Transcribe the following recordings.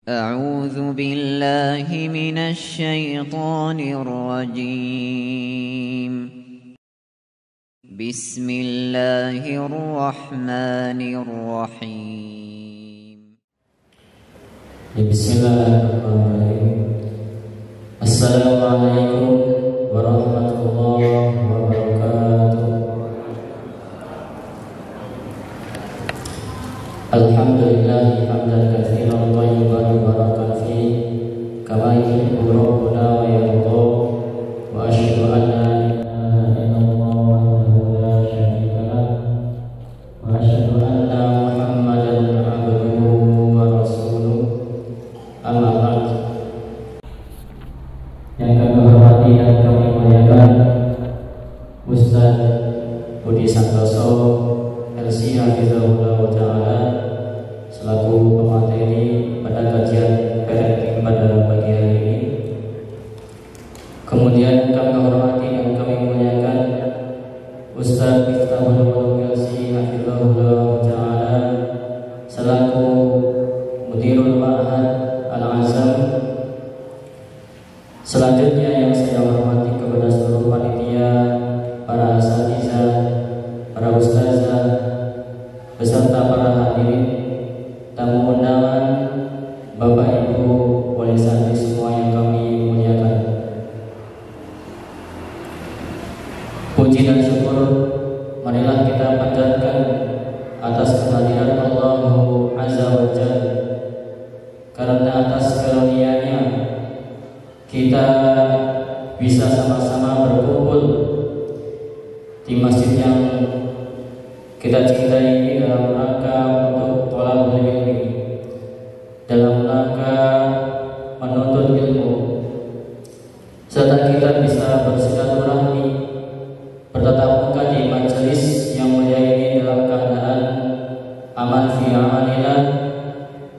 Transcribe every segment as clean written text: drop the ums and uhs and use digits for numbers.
أعوذ بالله من الشيطان الرجيم. بسم الله الرحمن الرحيم. بسم الله الرحمن الرحيم. السلام عليكم ورحمة الله وبركاته. الحمد لله حمدا كثيرا طيبا مباركا فيه كما يحب ربنا ويرضى، وأشهد أن لا إله إلا الله وحده لا شريك له، وأشهد أن محمدا عبده ورسوله. Amma ba'd. Yang kami hormati dan kami muliakan Ustaz Budi Santoso LC Hafizahullah Ta'ala selaku pemateri pada kajian parenting pada pagi hari ini. Kemudian kami hormati dan kami muliakan Ustaz Miftahul LC Hafizahullah Ta'ala selaku Mudirul Ma'had Al-Azam. Selanjutnya yang saya hormati kepada seluruh panitia, para asatizah, para ustazah, beserta para hadirin, tamu undangan, Bapak Ibu, wali santri semua yang kami muliakan. Puji dan syukur marilah kita panjatkan atas kehadiran Allah Azza wa Jalla, karena atas karunia-Nya kita bisa sama-sama berkumpul di masjid yang kita cintai ini dalam rangka untuk thalabul ilmi, dalam rangka menuntut ilmu, serta kita bisa bersilaturahmi, bertatap muka di majelis yang mulia ini dalam keadaan aman fi amanillah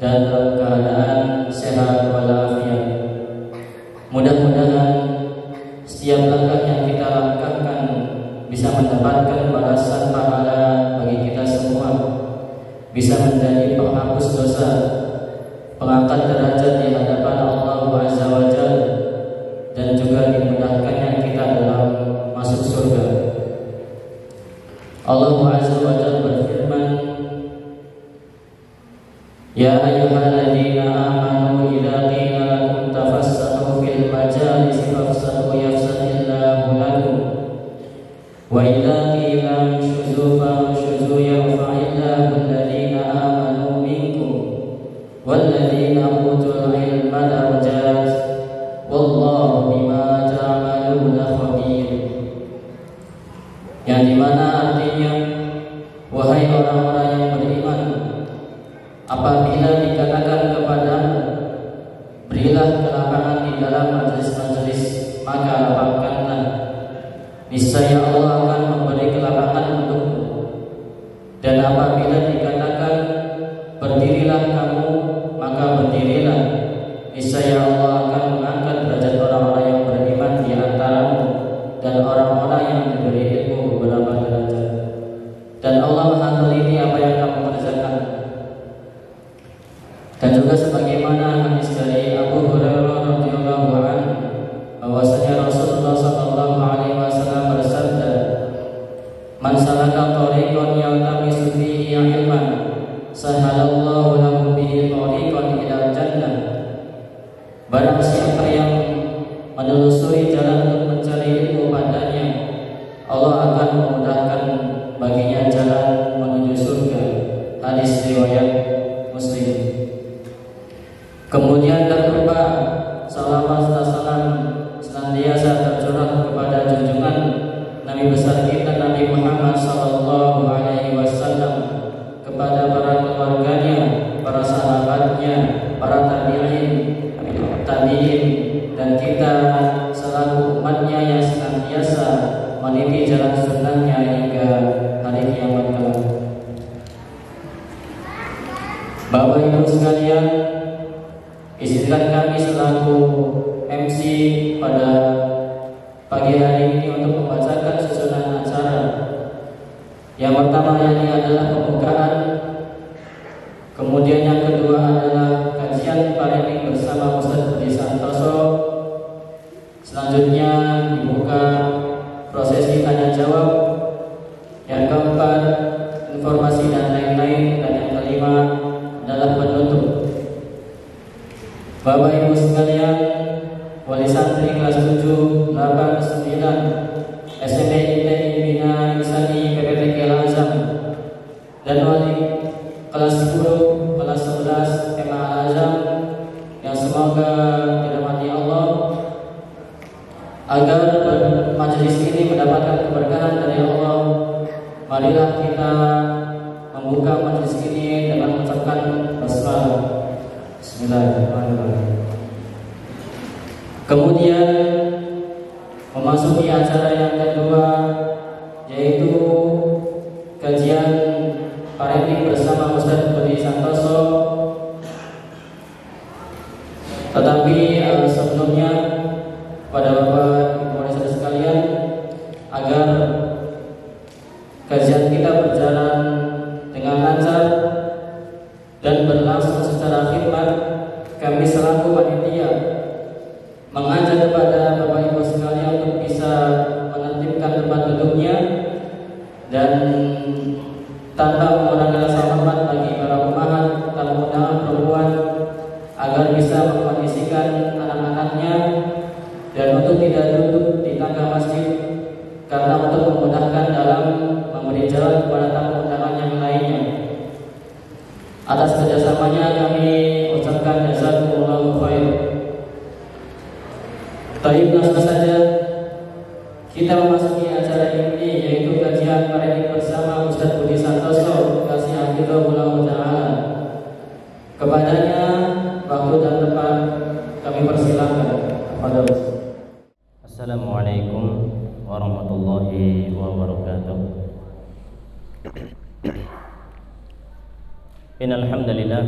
dan dalam keadaan sehat walafiat. Mudah-mudahan setiap langkah yang kita langkahkan bisa mendapatkan balasan pahala bagi kita semua, bisa menjadi penghapus dosa, pengangkat derajat di hadapan Allah Azza wa Jalla, dan juga dimudahkannya kita dalam masuk surga. Allah Azza wa Jalla berfirman, Ya ayyuhalladzina amanu idza qila lakum tafassahu fil majalisi fafsahu yafsahillahu lakum wa idza qila inshuzu fanshuzu yarfa'illahu alladzina amanu minkum walladzina utul ilma darajat wallahu bima ta'maluna khabir. Yang dimana artinya, wahai orang-orang yang beriman, apabila dikatakan kepadamu, berilah kelapangan di dalam majelis-majelis, maka lapangkanlah. Niscaya Allah akan memberi kelapangan untukmu. Dan apabila dikatakan berdirilah kamu, maka berdirilah. Niscaya Allah akan mengangkat derajat orang-orang yang beriman di antaramu dan orang-orang yang diberi ilmu beberapa derajat. Dan Allah Maha teliti apa yang kamu kerjakan. Dan juga sebagaimana hadis dari Abu Hurairah radhiyallahu anhu, bahwasanya Rasulullah sallallahu alaihi wasallam bersabda, "Man salaka tariqan yaltamisu fihi ilman, sahalallahu lahu bihi tariqan ilal jannah." Barang siapa yang menelusuri jalan untuk mencari ilmu padanya, Allah akan memudahkan baginya jalan menuju surga. Hadis riwayat Muslim. Kemudian tak lupa salawat serta salam senantiasa tercurah kepada junjungan Nabi besar kita Nabi Muhammad sallallahu alaihi wasallam, kepada para keluarganya, para sahabatnya, para tabi'in, dan kita selaku umatnya yang senantiasa meniti jalan sunnahnya hingga hari kiamat kelak. Bapak Ibu sekalian, izinkan kami selaku MC pada pagi hari ini untuk membacakan susunan acara. Yang pertama ini adalah pembukaan, kemudian yang kedua adalah kajian parenting bersama Ustaz Budi Santoso. Selanjutnya dibuka prosesi tanya jawab. Yang keempat, informasi dan lain-lain, dan yang kelima adalah penutup. Bapak Ibu sekalian, wali santri kelas 7, 8, 9 SMP ITI Bina Isani PPTK Al-Azam, dan wali kelas 10, kelas 11 SMA Al-Azam, yang semoga dirahmati Allah, agar majelis ini mendapatkan keberkahan dari Allah. Marilah kita membuka majelis ini dengan mengucapkan basmalah. Bismillahirrahmanirrahim. Kemudian memasuki acara yang kedua, yaitu kajian parenting bersama Ustaz Budi Santoso. Tetapi sebelumnya, pada Bapak Ibu saudara sekalian, agar kajian kita berjalan dengan lancar dan berlangsung secara khidmat, kami selaku panitia mengajak kepada Bapak Ibu sekalian untuk bisa menertibkan tempat duduknya dan tanpa mengurangi rasa hormat bagi para ummahat, tamu undangan perempuan, agar bisa mengkondisikan anak-anaknya dan untuk tidak duduk di tangga masjid, karena untuk memudahkan dalam memberi jalan kepada tamu undangan yang lainnya. Atas kerjasamanya kami ucapkan jazakumullahu khair. Baik, langsung saja kita memasuki acara ini, yaitu kajian parenting bersama Ustaz Budi Santoso, kasih hafizahullah ta'ala. Kepadanya waktu dan tempat kami persilakan. Assalamualaikum warahmatullahi wabarakatuh. Innal hamdalillah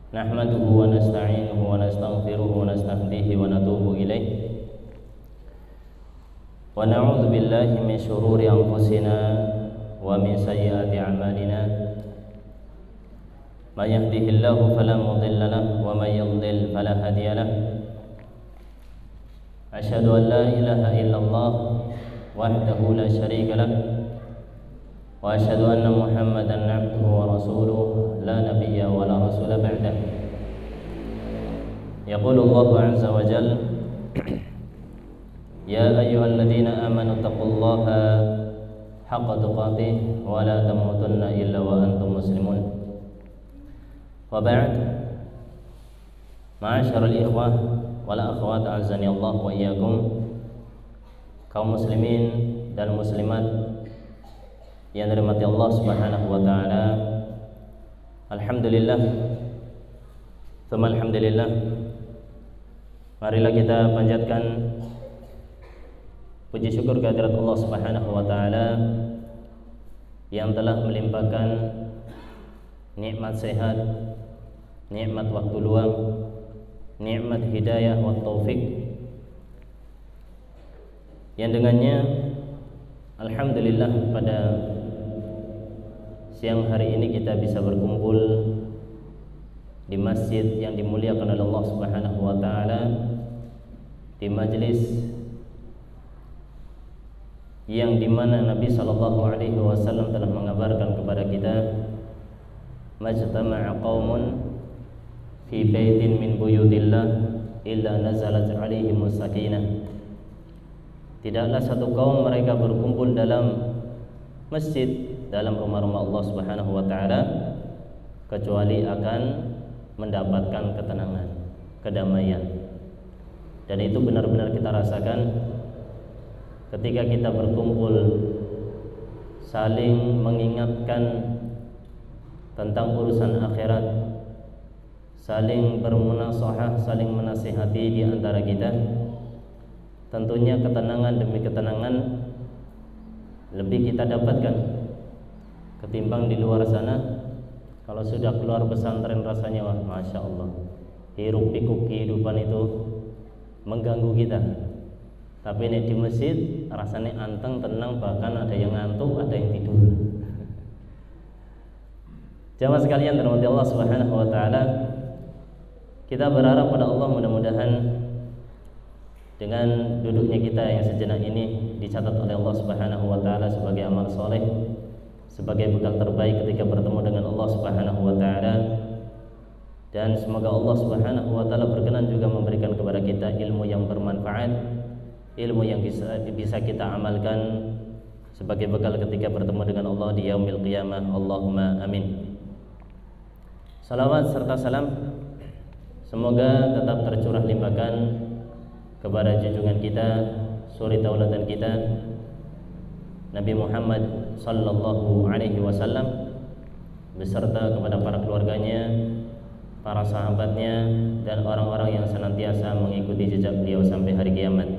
nahmaduhu wa nasta'inuhu wa nastaghfiruhu wa nastahdihi wa natubu ilaih wa na'udzu billahi min shururi anfusina wa min sayyiati a'malina. May yahdihillahu fala mudilla lahu wa may yudlil fala hadiya lahu. Asyhadu an la ilaha illallah wahdahu la syarika lahu wa asyhadu anna Muhammadan 'abduhu wa rasuluhu la nabiyya wa la rasula ba'dah. Yaqulu Allah 'azza wa jalla ya ayyuhalladzina amanu taqullaha haqqa tuqatih wa la tamutunna illa wa antum muslimun. Wa ba'd. Ma'asyiral ikhwah wal akhwat, azani Allah wa iyyakum, kaum muslimin dan muslimat yang dirahmati Allah Subhanahu wa taala. Alhamdulillah, tsumma alhamdulillah. Marilah kita panjatkan puji syukur kehadirat Allah Subhanahu wa taala yang telah melimpahkan nikmat sehat, nikmat waktu luang, nikmat hidayah wa taufik, yang dengannya alhamdulillah pada siang hari ini kita bisa berkumpul di masjid yang dimuliakan oleh Allah Subhanahu wa taala, di majlis yang dimana Nabi sallallahu alaihi wasallam telah mengabarkan kepada kita, majtama'a qaumun fi baitin min buyutillah illa nazalat alaihimus sakinah. Tidaklah satu kaum mereka berkumpul dalam masjid, dalam rumah-rumah Allah Subhanahu wa taala, kecuali akan mendapatkan ketenangan, kedamaian. Dan itu benar-benar kita rasakan ketika kita berkumpul, saling mengingatkan tentang urusan akhirat, saling bermunasahah, saling menasihati di antara kita. Tentunya ketenangan demi ketenangan lebih kita dapatkan ketimbang di luar sana. Kalau sudah keluar pesantren rasanya wah, masya Allah, hiruk pikuk kehidupan itu mengganggu kita. Tapi nek di masjid rasanya anteng, tenang, bahkan ada yang ngantuk, ada yang tidur. Jamaah sekalian dirahmati Allah Subhanahu wa taala, kita berharap pada Allah mudah-mudahan dengan duduknya kita yang sejenak ini dicatat oleh Allah Subhanahu wa taala sebagai amal soleh, sebagai bekal terbaik ketika bertemu dengan Allah Subhanahu wa taala. Dan semoga Allah Subhanahu wa taala berkenan juga memberikan kepada kita ilmu yang bermanfaat, ilmu yang bisa kita amalkan sebagai bekal ketika bertemu dengan Allah di yaumil qiyamah. Allahumma amin. Salawat serta salam semoga tetap tercurah limpahkan kepada junjungan kita, suri tauladan kita, Nabi Muhammad sallallahu alaihi wasallam, beserta kepada para keluarganya, para sahabatnya, dan orang-orang yang senantiasa mengikuti jejak beliau sampai hari kiamat.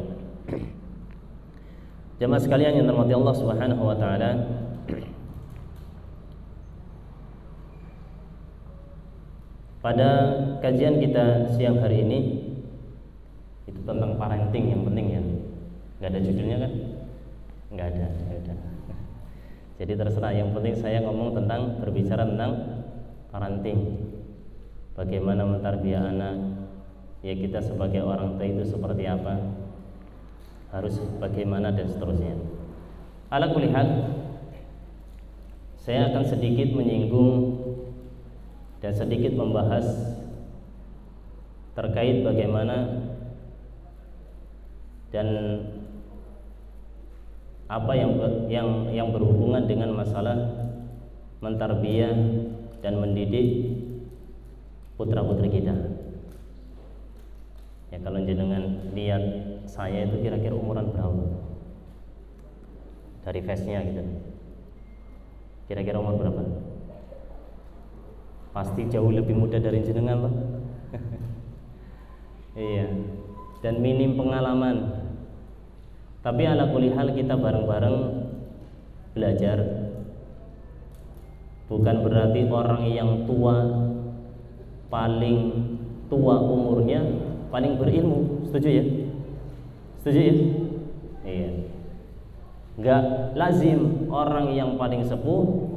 Jemaah sekalian yang dirahmati Allah Subhanahu wa taala, pada kajian kita siang hari ini itu tentang parenting yang penting ya. Nggak ada judulnya kan? Nggak ada. Jadi terserah, yang penting saya ngomong tentang, berbicara tentang parenting. Bagaimana mentarbiyah anak, ya kita sebagai orang tua itu seperti apa, harus bagaimana dan seterusnya. Ala kulli hal, saya akan sedikit menyinggung dan sedikit membahas terkait bagaimana dan apa yang berhubungan dengan masalah mentarbiyah dan mendidik putra-putri kita. Ya, kalau jenengan lihat saya itu kira-kira umuran berapa? Dari face-nya gitu. Kira-kira umur berapa? Pasti jauh lebih muda dari jenengan loh. Iya. Dan minim pengalaman. Tapi ala kulli hal kita bareng-bareng belajar. Bukan berarti orang yang tua, paling tua umurnya, paling berilmu. Setuju ya? Setuju ya? Iya. Enggak lazim orang yang paling sepuh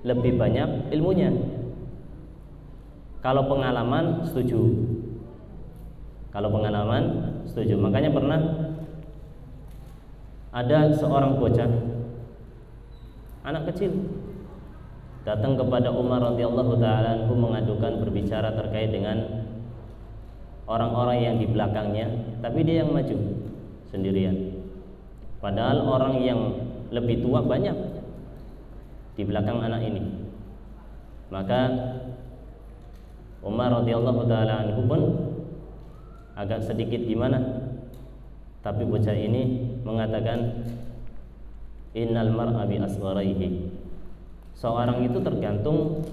lebih banyak ilmunya. Kalau pengalaman setuju. Kalau pengalaman setuju. Makanya pernah ada seorang bocah, anak kecil, datang kepada Umar radhiyallahu taala anhu mengadukan, berbicara terkait dengan orang-orang yang di belakangnya, tapi dia yang maju sendirian. Padahal orang yang lebih tua banyak di belakang anak ini. Maka Umar radhiyallahu taala anhu pun agak sedikit gimana, tapi bocah ini mengatakan, innal mar'a bi asgharihi. Seorang itu tergantung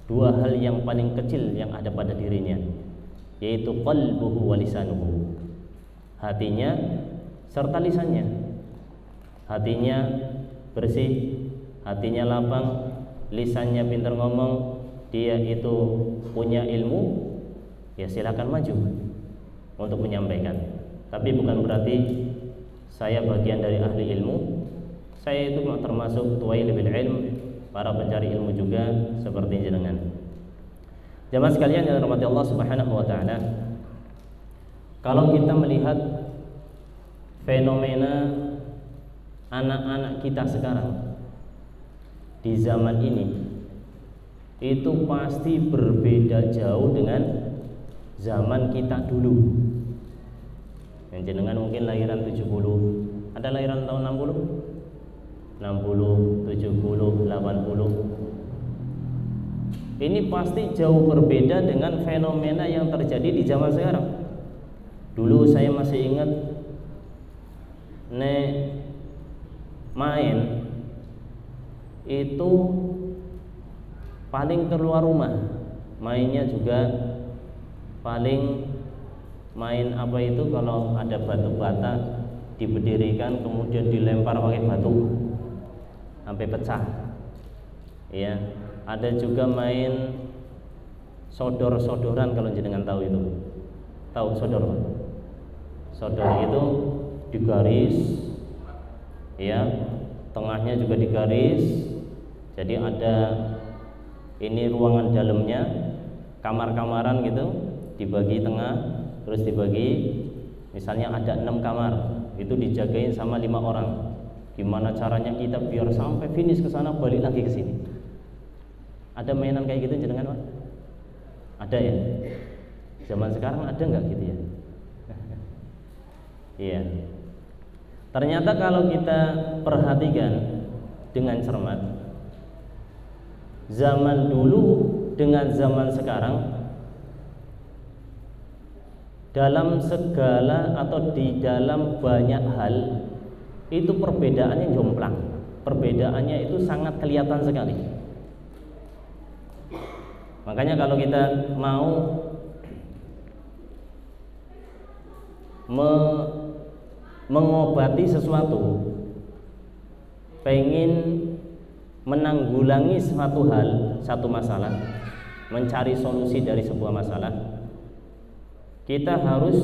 dua hal yang paling kecil yang ada pada dirinya, yaitu qalbuhu wa lisanuhu, hatinya serta lisannya. Hatinya bersih, hatinya lapang, lisannya pintar ngomong, dia itu punya ilmu, ya silakan maju untuk menyampaikan. Tapi bukan berarti saya bagian dari ahli ilmu. Saya itu termasuk tuwail bil ilm, para pencari ilmu juga seperti jenengan. Jamaah sekalian yang dirahmati Allah Subhanahu wa taala, kalau kita melihat fenomena anak-anak kita sekarang di zaman ini, itu pasti berbeda jauh dengan zaman kita dulu. Yang jenengan mungkin lahiran 70, ada lahiran tahun 60, 70, 80. Ini pasti jauh berbeda dengan fenomena yang terjadi di zaman sekarang. Dulu saya masih ingat, main itu paling keluar rumah, mainnya juga paling main apa itu, kalau ada batu bata diberdirikan kemudian dilempar pakai batu sampai pecah. Ya, ada juga main sodor-sodoran, kalau jenengan tahu itu. Tahu sodor? Sodor itu digaris, ya, tengahnya juga digaris. Jadi ada Ini ruangan dalamnya, kamar-kamaran gitu, dibagi tengah, terus dibagi, misalnya ada 6 kamar, itu dijagain sama 5 orang. Gimana caranya kita biar sampai finish ke sana balik lagi ke sini? Ada mainan kayak gitu jenengan, Pak? Ada ya? Zaman sekarang ada nggak gitu ya? Iya. Ternyata kalau kita perhatikan dengan cermat, zaman dulu dengan zaman sekarang dalam segala atau di dalam banyak hal itu perbedaannya jomplang. Perbedaannya itu sangat kelihatan sekali. Makanya kalau kita mau mengobati sesuatu, pengen menanggulangi suatu hal, satu masalah, mencari solusi dari sebuah masalah, kita harus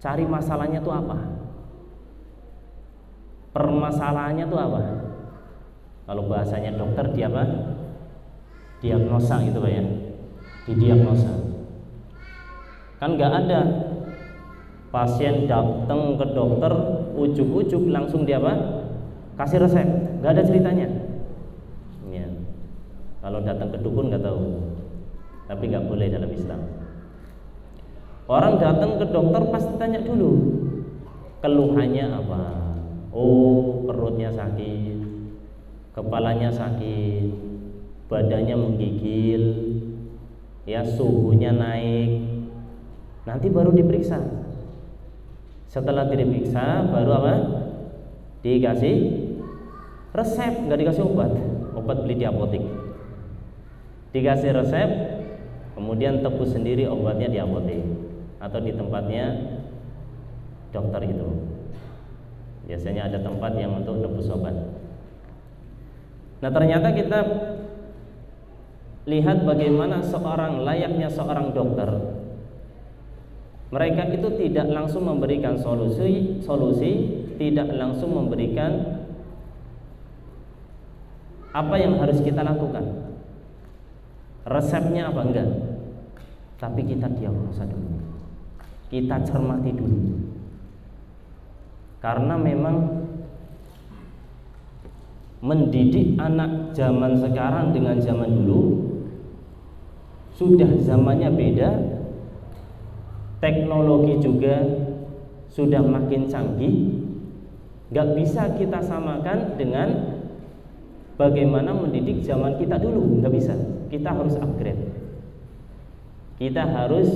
cari masalahnya itu apa, permasalahannya itu apa. Kalau bahasanya dokter dia apa? Diagnosa gitu Pak ya, didiagnosa. Kan nggak ada pasien datang ke dokter ujuk-ujuk langsung dia apa? Kasih resep, nggak ada ceritanya. Ya. Kalau datang ke dukun nggak tahu, tapi nggak boleh dalam Islam. Orang datang ke dokter pasti tanya dulu keluhannya apa. Oh, perutnya sakit, kepalanya sakit, badannya menggigil, ya suhunya naik. Nanti baru diperiksa. Setelah diperiksa baru apa? Dikasih resep, nggak dikasih obat. Obat beli di apotek. Dikasih resep, kemudian tebus sendiri obatnya di apotek atau di tempatnya dokter itu. Biasanya ada tempat yang untuk tebus obat. Nah, ternyata kita lihat bagaimana layaknya seorang dokter. Mereka itu tidak langsung memberikan solusi, tidak langsung memberikan apa yang harus kita lakukan. Resepnya apa enggak? Tapi kita diagnosa dulu. Kita cermati dulu. Karena memang mendidik anak zaman sekarang dengan zaman dulu sudah zamannya beda. Teknologi juga sudah makin canggih. Gak bisa kita samakan dengan bagaimana mendidik zaman kita dulu. Gak bisa. Kita harus upgrade. Kita harus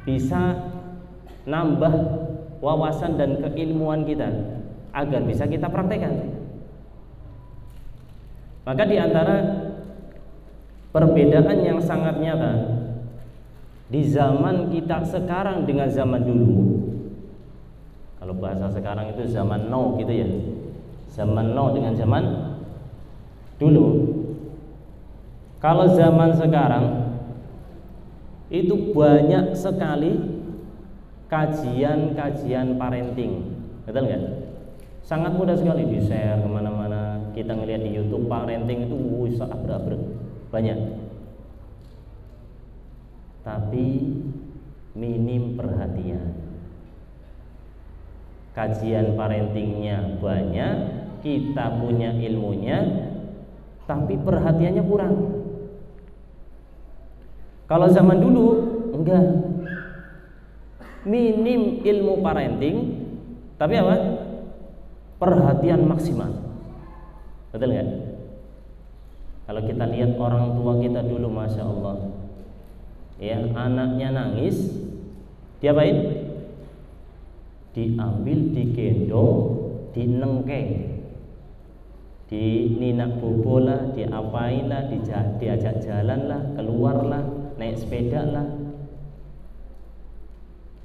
bisa nambah wawasan dan keilmuan kita agar bisa kita praktekkan. Maka di antara perbedaan yang sangat nyata di zaman kita sekarang dengan zaman dulu, kalau bahasa sekarang itu zaman now gitu ya, zaman now dengan zaman dulu. Kalau zaman sekarang itu banyak sekali kajian-kajian parenting, betul nggak? Sangat mudah sekali di share kemana-mana. Kita ngelihat di YouTube parenting itu abrak-abrak banyak. Tapi minim perhatian. Kajian parentingnya banyak, kita punya ilmunya, tapi perhatiannya kurang. Kalau zaman dulu enggak, minim ilmu parenting, tapi apa? Perhatian maksimal. Betul nggak? Kalau kita lihat orang tua kita dulu, masya Allah, ya, anaknya nangis, diapain? Diambil, digendong, dinengkeng, dininak bobo lah, diapain lah, diajak jalan lah, keluar lah, naik sepeda lah.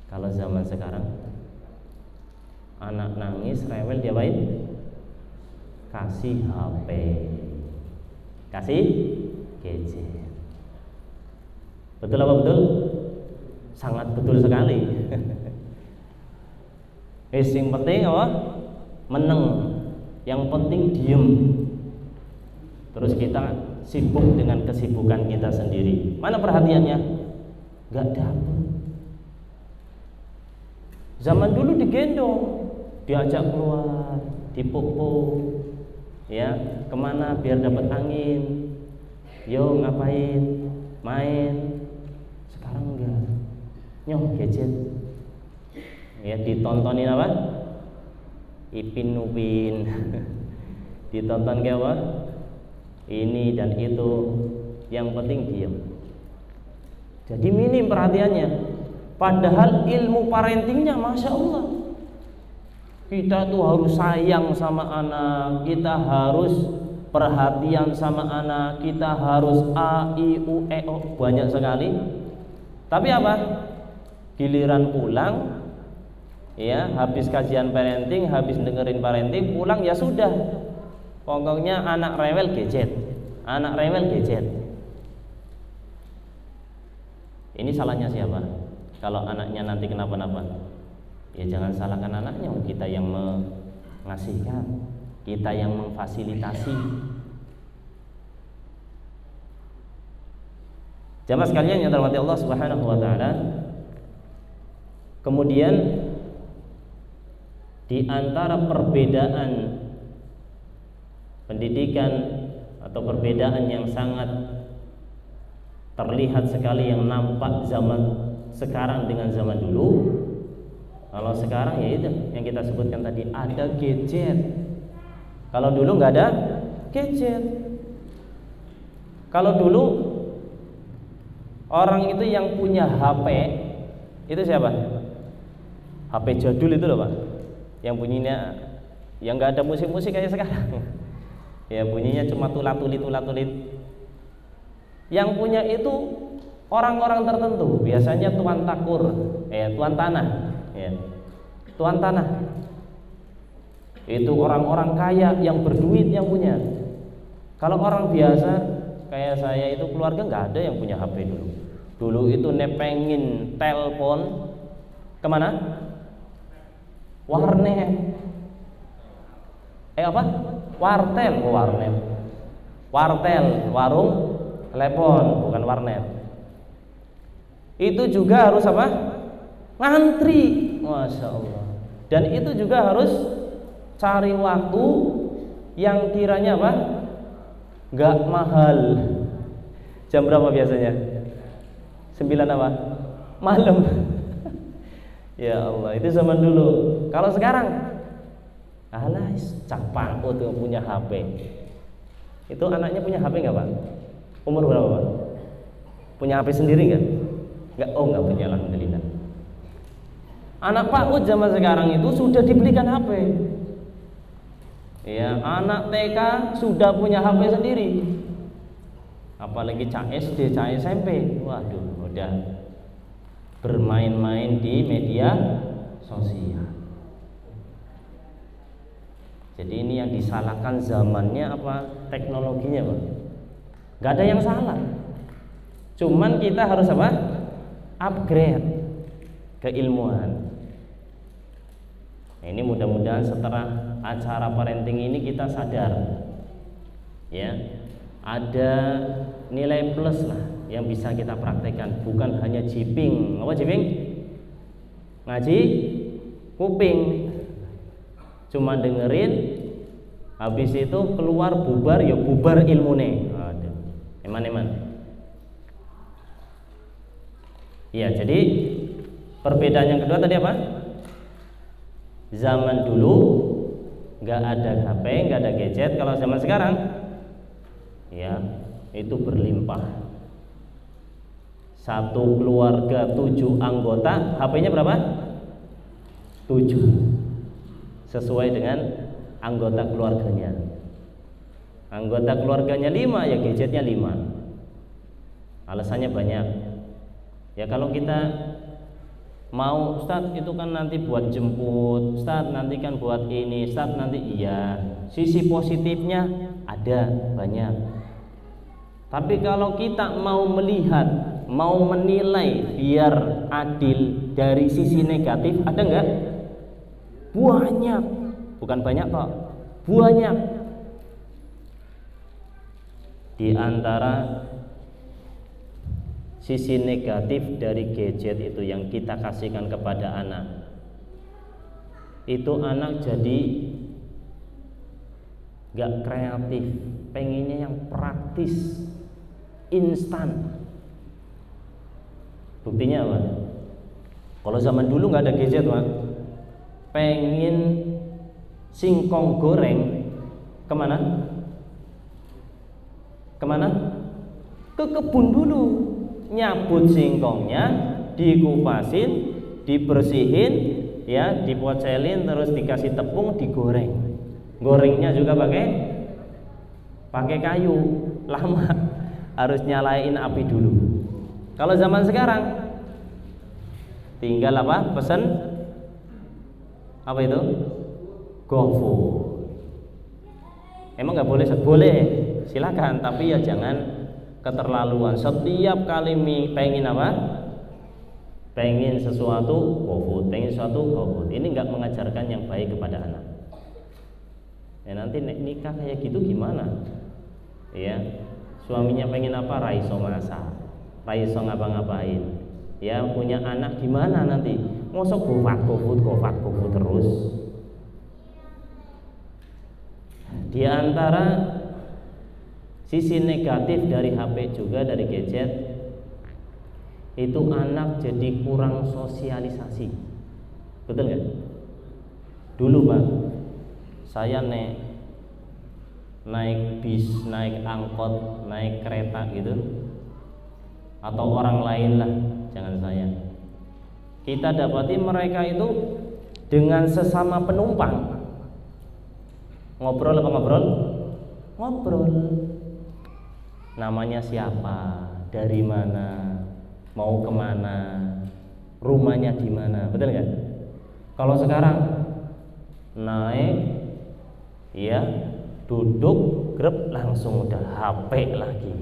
Kalau zaman sekarang, anak nangis, rewel, diapain? Kasih HP, kasih gadget. Betul apa betul? Sangat betul sekali. Yang penting apa? Meneng. Yang penting diem. terus kita sibuk dengan kesibukan kita sendiri. Mana perhatiannya? Gak dapet. Zaman dulu digendong, diajak keluar, dipupuk, ya kemana biar dapat angin, yo ngapain, main. Sekarang enggak, nyoh gadget, ya ditontonin apa? Ipin Upin, ditonton kayak apa? Ini dan itu, yang penting diam. Jadi minim perhatiannya. Padahal ilmu parentingnya Masya Allah, kita tuh harus sayang sama anak, kita harus perhatian sama anak, kita harus A, I, U, E, O, banyak sekali. Tapi apa? Giliran pulang, ya habis kajian parenting, habis dengerin parenting, pulang ya sudah, pokoknya anak rewel gadget, anak rewel gadget. Ini salahnya siapa? Kalau anaknya nanti kenapa-napa, ya jangan salahkan anaknya, kita yang mengasihkan, kita yang memfasilitasi. Jamaah sekalian yang dirahmati Allah Subhanahu wa taala. Kemudian di antara perbedaan pendidikan atau perbedaan yang sangat terlihat sekali yang nampak zaman sekarang dengan zaman dulu. Kalau sekarang ya itu yang kita sebutkan tadi, ada gadget. Kalau dulu nggak ada gadget. Kalau dulu orang itu yang punya HP itu siapa? HP jadul itu loh Pak, yang bunyinya yang nggak ada musik-musik kayak sekarang. Ya bunyinya cuma tulat-tulit. Yang punya itu orang-orang tertentu, biasanya tuan takur, tuan tanah, ya. Tuan tanah. Itu orang-orang kaya yang berduit yang punya. Kalau orang biasa kayak saya itu keluarga nggak ada yang punya HP dulu. Dulu itu nepengin telepon kemana? Warnet. Apa? Wartel, warnet. Wartel, warung telepon, bukan warnet. Itu juga harus apa? Ngantri, Masya Allah. Dan itu juga harus cari waktu yang kiranya apa? Gak mahal. Jam berapa biasanya? 9 apa? Malam. Ya Allah, itu zaman dulu. Kalau sekarang, alah, cak tuh punya HP. Itu anaknya punya HP nggak Pak? Umur berapa Pak? Punya HP sendiri nggak? Nggak, oh nggak punya, alhamdulillah. Anak Pak Ud zaman sekarang itu sudah dibelikan HP. Ya, anak TK sudah punya HP sendiri. Apalagi cak SD, cak SMP. Waduh, udah bermain-main di media sosial. Jadi ini yang disalahkan zamannya apa? Teknologinya Pak. Gak ada yang salah. Cuman kita harus apa? Upgrade keilmuan. Nah, ini mudah-mudahan setelah acara parenting ini kita sadar, ya, ada nilai plus lah yang bisa kita praktekkan, bukan hanya jiping. Apa jiping? Ngaji kuping, cuma dengerin, habis itu keluar bubar, ya bubar ilmune. Aduh, eman-eman. Ya, jadi perbedaan yang kedua tadi apa? Zaman dulu nggak ada HP, nggak ada gadget. Kalau zaman sekarang, ya itu berlimpah. Satu keluarga 7 anggota, HP-nya berapa? 7. Sesuai dengan anggota keluarganya. Anggota keluarganya 5, ya gadgetnya 5. Alasannya banyak. Ya kalau kita mau, Ustadz itu kan nanti buat jemput, Ustadz nanti kan buat ini, Ustadz nanti, iya. Sisi positifnya ada banyak. Tapi kalau kita mau melihat, mau menilai biar adil dari sisi negatif, ada enggak? Banyak. Bukan banyak kok, banyak. Di antara sisi negatif dari gadget itu yang kita kasihkan kepada anak, itu anak jadi gak kreatif, pengennya yang praktis, instan. Buktinya apa? Kalau zaman dulu nggak ada gadget, Pak, pengen singkong goreng kemana? Ke kebun dulu, nyabut singkongnya, dikupasin, dibersihin, ya, dipocelin, terus dikasih tepung, digoreng. Gorengnya juga pakai kayu, lama, harus nyalain api dulu. Kalau zaman sekarang tinggal apa? Pesen apa itu? GoFood. Emang nggak boleh? Boleh, silakan, tapi ya jangan keterlaluan. Setiap kali pengen apa? Pengen sesuatu GoFood, pengen sesuatu GoFood. Ini nggak mengajarkan yang baik kepada anak. Ya nanti nikah kayak gitu gimana? Ya, suaminya pengen apa? Raiso masak, raiso ngapa-ngapain. Ya, punya anak gimana nanti? Mosok GoFood terus. Di antara sisi negatif dari HP juga, dari gadget, itu anak jadi kurang sosialisasi. Betul nggak? Dulu, Pak, saya naik bis, naik angkot, naik kereta gitu, atau orang lain lah, jangan saya. Kita dapati mereka itu dengan sesama penumpang ngobrol apa ngobrol? Ngobrol. Namanya siapa, dari mana, mau kemana, rumahnya di mana, betul nggak? Kalau sekarang naik, ya, duduk, grep, langsung udah HP lagi.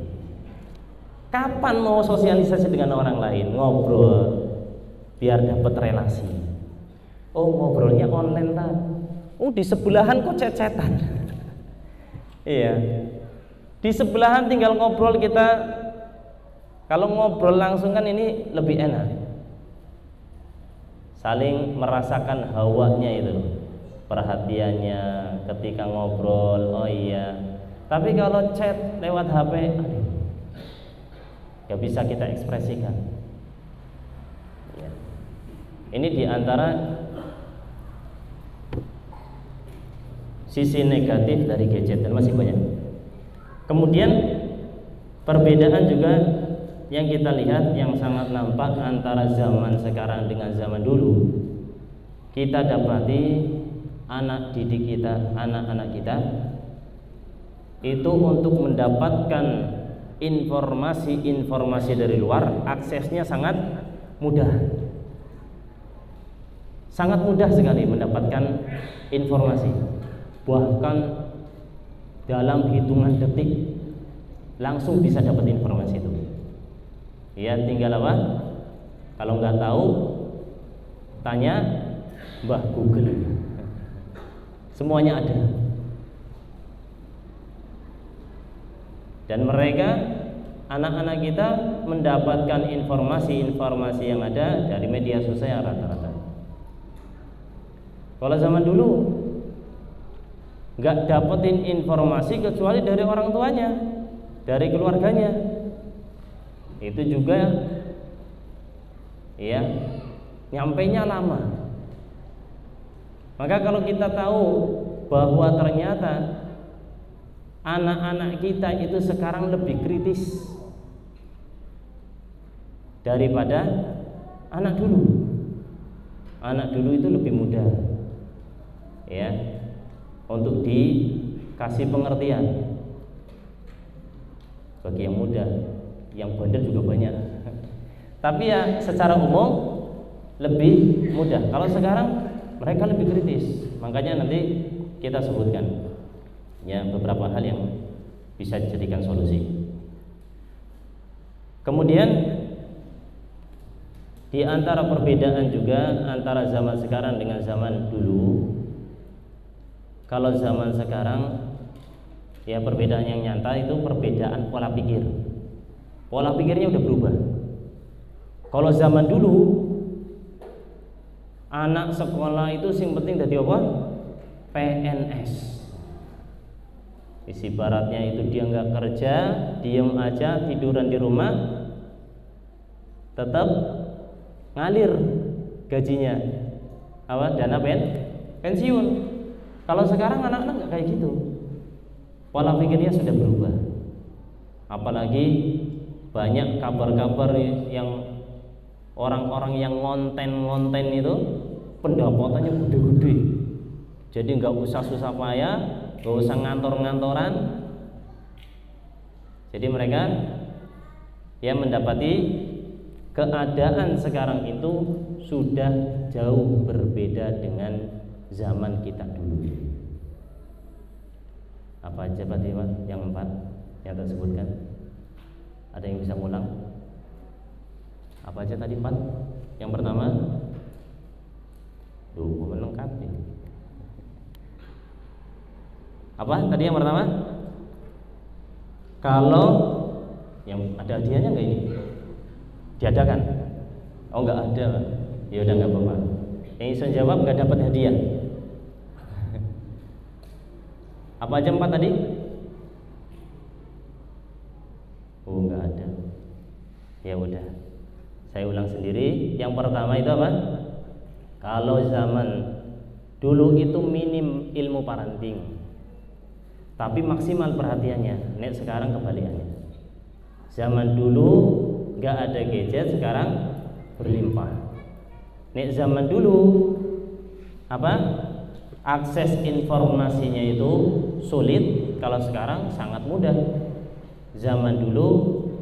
Kapan mau sosialisasi dengan orang lain? Ngobrol biar dapat relasi. Oh, ngobrolnya online tak? Oh, di sebelahan kok cecetan. Iya, di sebelahan tinggal ngobrol kita. Kalau ngobrol langsung kan ini lebih enak, saling merasakan hawanya itu, perhatiannya ketika ngobrol. Oh iya, tapi kalau chat lewat HP, aduh, gak bisa kita ekspresikan. Ya. Ini diantara sisi negatif dari gadget, dan masih banyak. Kemudian perbedaan juga yang kita lihat yang sangat nampak antara zaman sekarang dengan zaman dulu. Kita dapati anak didik kita, anak-anak kita itu untuk mendapatkan informasi dari luar, aksesnya sangat mudah. Sangat mudah sekali mendapatkan informasi. Bahkan dalam hitungan detik langsung bisa dapat informasi itu. Ya, tinggal apa? Kalau nggak tahu, tanya Mbah Google. Semuanya ada. Dan mereka, anak-anak kita, mendapatkan informasi-informasi yang ada dari media sosial rata-rata. Kalau zaman dulu nggak dapetin informasi kecuali dari orang tuanya, dari keluarganya. Itu juga ya nyampainya lama. Maka kalau kita tahu bahwa ternyata anak-anak kita itu sekarang lebih kritis daripada anak dulu. Anak dulu itu lebih mudah, ya, untuk dikasih pengertian. Bagi yang muda, yang bandel juga banyak. Tapi ya secara umum lebih mudah. Kalau sekarang mereka lebih kritis. Makanya nanti kita sebutkan ya beberapa hal yang bisa dijadikan solusi. Kemudian di antara perbedaan juga antara zaman sekarang dengan zaman dulu. Kalau zaman sekarang Ya, perbedaan yang nyata itu perbedaan pola pikir. Pola pikirnya udah berubah. Kalau zaman dulu anak sekolah itu sing penting dadi apa? PNS. Isi baratnya itu dia nggak kerja, diem aja, tiduran di rumah, tetap ngalir gajinya, apa dana pensiun. Kalau sekarang anak-anak nggak kayak gitu, pola pikirnya sudah berubah. Apalagi banyak kabar-kabar yang orang-orang yang ngonten itu pendapatannya gede-gede, jadi nggak usah susah payah, nggak usah ngantor-ngantoran. Jadi mereka ya mendapati keadaan sekarang itu sudah jauh berbeda dengan zaman kita dulu. Apa aja Pak Dewa yang 4 yang tersebutkan? Ada yang bisa ngulang? Apa aja tadi 4? Yang pertama, melengkapi. Apa tadi yang pertama? Kalau yang ada hadiahnya nggak ini? Diadakan? Oh nggak ada, ya udah nggak apa-apa. Yang bisa jawab nggak dapat hadiah. Apa aja 4 tadi? Oh nggak ada. Ya udah, saya ulang sendiri. Yang pertama itu apa? Kalau zaman dulu itu minim ilmu parenting, tapi maksimal perhatiannya. Nek sekarang kebalikannya. Zaman dulu nggak ada gadget, sekarang berlimpah. Nek zaman dulu apa? Akses informasinya itu sulit, kalau sekarang sangat mudah. Zaman dulu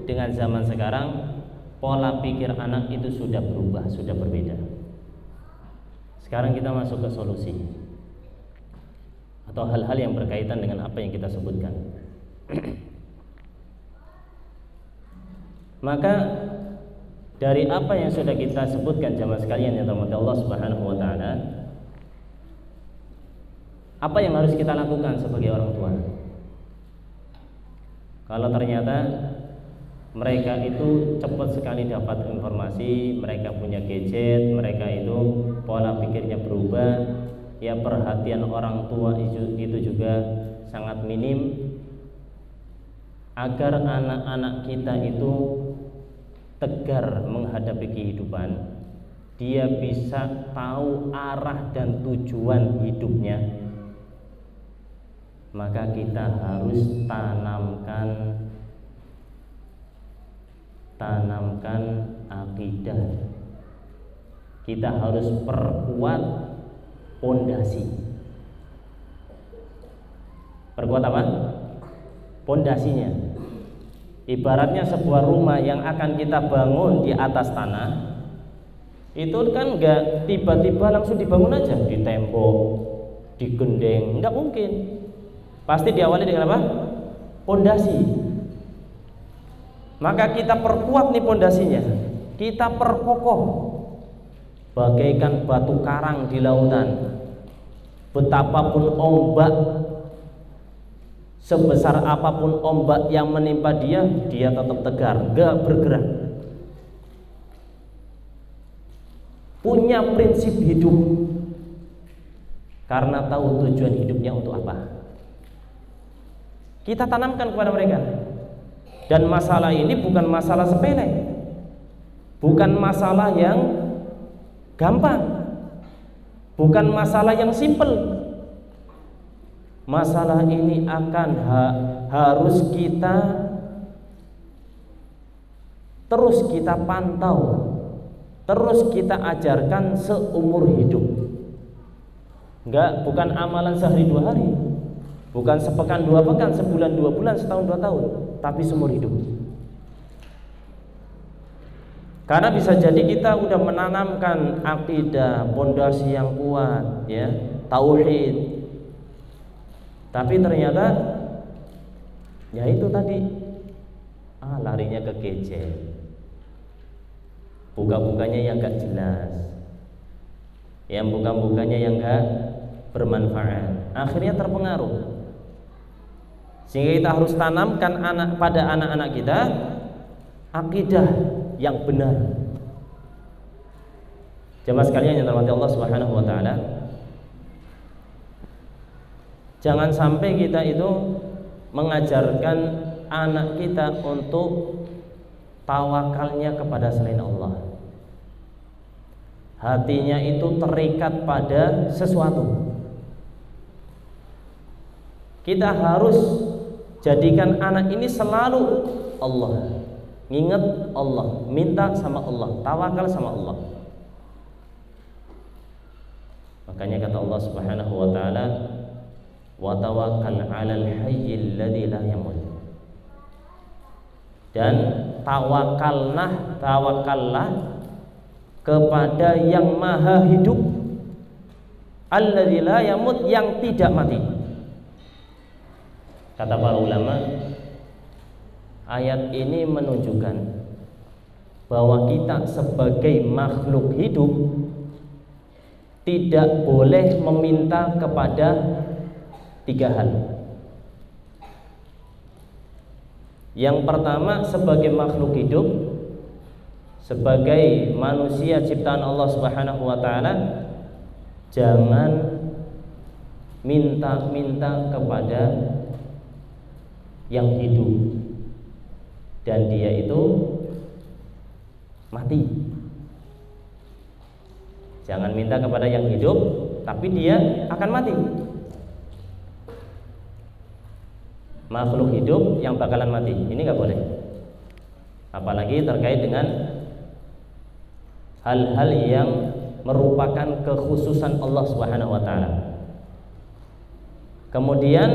dengan zaman sekarang pola pikir anak itu sudah berubah, sudah berbeda. Sekarang kita masuk ke solusi atau hal-hal yang berkaitan dengan apa yang kita sebutkan. Maka dari apa yang sudah kita sebutkan jamaah sekalian yang dirahmati Allah Subhanahu wa taala, apa yang harus kita lakukan sebagai orang tua? Kalau ternyata mereka itu cepat sekali dapat informasi, mereka punya gadget, mereka itu pola pikirnya berubah, ya perhatian orang tua itu juga sangat minim. Agar anak-anak kita itu tegar menghadapi kehidupan, dia bisa tahu arah dan tujuan hidupnya, maka kita harus tanamkan akidah. Kita harus perkuat pondasi. Perkuat apa? Pondasinya. Ibaratnya sebuah rumah yang akan kita bangun di atas tanah, itu kan enggak tiba-tiba langsung dibangun aja, di tembok, di gendeng, enggak mungkin. Pasti diawali dengan apa? Pondasi. Maka kita perkuat nih pondasinya, kita perkokoh bagaikan batu karang di lautan. Betapapun ombak, sebesar apapun ombak yang menimpa dia, dia tetap tegar, gak bergerak. Punya prinsip hidup, karena tahu tujuan hidupnya untuk apa. Kita tanamkan kepada mereka. Dan masalah ini bukan masalah sepele, bukan masalah yang gampang, bukan masalah yang simpel. Masalah ini akan harus kita terus kita pantau, terus kita ajarkan seumur hidup. Bukan amalan sehari 2 hari, bukan sepekan 2 pekan, sebulan 2 bulan, setahun 2 tahun, tapi seumur hidup. Karena bisa jadi kita udah menanamkan akidah, pondasi yang kuat, ya, tauhid. Tapi ternyata ya itu tadi, larinya ke gadget, buka-bukanya yang gak jelas, yang buka-bukanya yang gak bermanfaat, akhirnya terpengaruh. Sehingga kita harus tanamkan pada anak-anak kita akidah yang benar. Jemaah sekalian yang dirahmati Allah Subhanahu wa taala, jangan sampai kita itu mengajarkan anak kita untuk tawakalnya kepada selain Allah. Hatinya itu terikat pada sesuatu. Kita harus jadikan anak ini selalu Allah, nginget Allah, minta sama Allah, tawakal sama Allah. Makanya kata Allah Subhanahu wa taala, wa tawakkal 'alal hayyil ladzi la yamut. Dan tawakallah kepada yang maha hidup, alladzi la yamut, yang tidak mati. Kata para ulama, ayat ini menunjukkan bahwa kita sebagai makhluk hidup tidak boleh meminta kepada 3 hal. Yang pertama, sebagai makhluk hidup, sebagai manusia ciptaan Allah Subhanahu wa taala, jangan minta-minta kepada yang hidup dan dia itu mati. Jangan minta kepada yang hidup tapi dia akan mati. Makhluk hidup yang bakalan mati, ini nggak boleh. Apalagi terkait dengan hal-hal yang merupakan kekhususan Allah Subhanahu wa taala. Kemudian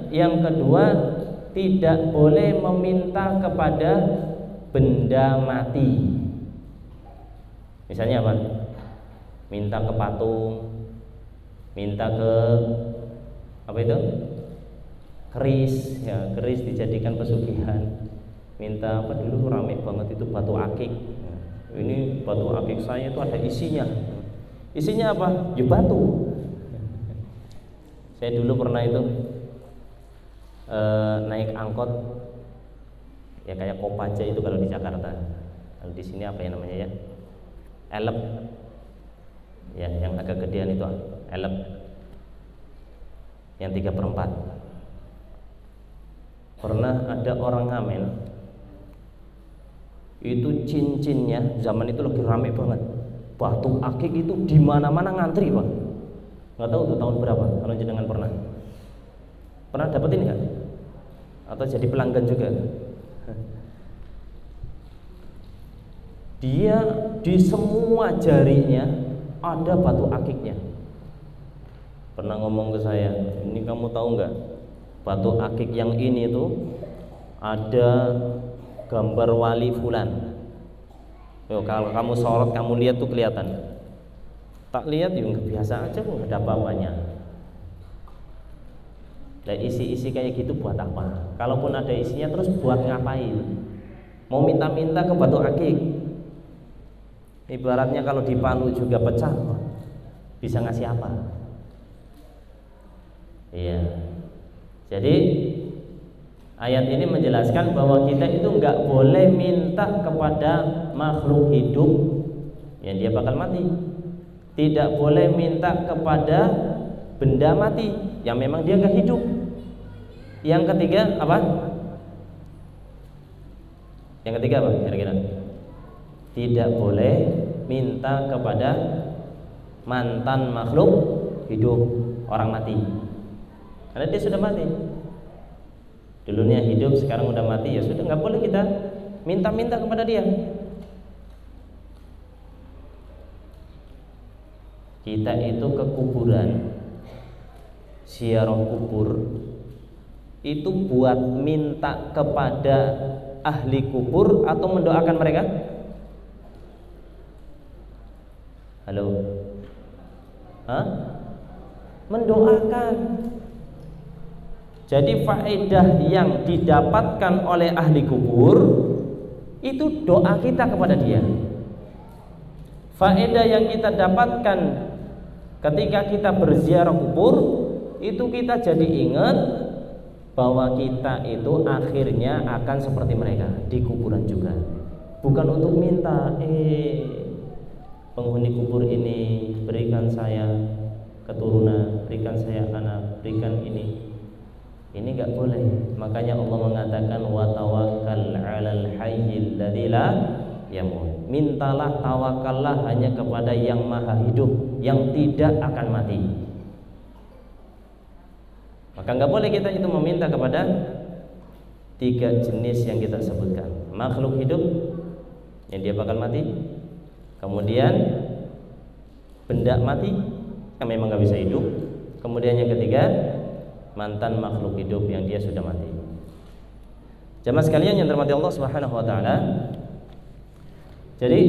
yang kedua, tidak boleh meminta kepada benda mati. Misalnya apa? Minta ke patung, minta ke apa itu? Keris, ya, keris dijadikan pesugihan. Minta apa dulu rame banget itu batu akik. Ini batu akik saya itu ada isinya. Isinya apa? Ya batu. Saya dulu pernah itu naik angkot, ya kayak Kopaja itu kalau di Jakarta. Kalau di sini apa ya namanya ya? Elep. Ya, yang agak gedean itu elep. Yang 3/4. Pernah ada orang ngamen. Itu cincinnya zaman itu lagi rame banget. Batu akik itu di mana-mana ngantri, Pak. Nggak tahu tuh tahun berapa kalau jenengan pernah dapetin nggak? Atau jadi pelanggan juga? Dia di semua jarinya ada batu akiknya. Pernah ngomong ke saya, ini kamu tahu nggak? Batu akik yang ini tuh ada gambar wali fulan. Yo, kalau kamu sorot, kamu lihat tuh kelihatan. Tak lihat ya biasa aja, nggak ada apa-apanya. Nah, isi-isi kayak gitu buat apa? Kalaupun ada isinya terus buat ngapain? Mau minta-minta ke batu akik? Ibaratnya kalau dipalu juga pecah, bisa ngasih apa? Iya. Jadi ayat ini menjelaskan bahwa kita itu nggak boleh minta kepada makhluk hidup yang dia bakal mati. Tidak boleh minta kepada benda mati yang memang dia nggak hidup. Yang ketiga apa? Yang ketiga apa kira-kira? Tidak boleh minta kepada mantan makhluk hidup, orang mati. Karena dia sudah mati. Dulunya hidup, sekarang udah mati, ya sudah nggak boleh kita minta-minta kepada dia. Kita itu ke kuburan, ziarah kubur itu buat minta kepada ahli kubur atau mendoakan mereka? Halo? Hah? Mendoakan. Jadi faedah yang didapatkan oleh ahli kubur itu doa kita kepada dia. Faedah yang kita dapatkan ketika kita berziarah kubur itu kita jadi ingat bahwa kita itu akhirnya akan seperti mereka di kuburan juga. Bukan untuk minta penghuni kubur ini berikan saya keturunan, berikan saya anak, berikan ini. Ini enggak boleh. Makanya Allah mengatakan wa tawakkal 'alal hayyil ladzi la yamut. Mintalah, tawakallah hanya kepada yang maha hidup, yang tidak akan mati. Maka enggak boleh kita itu meminta kepada 3 jenis yang kita sebutkan. Makhluk hidup yang dia bakal mati, kemudian benda mati yang memang enggak bisa hidup, kemudian yang ketiga mantan makhluk hidup yang dia sudah mati. Jamaah sekalian yang dirahmati Allah Subhanahu wa taala. Jadi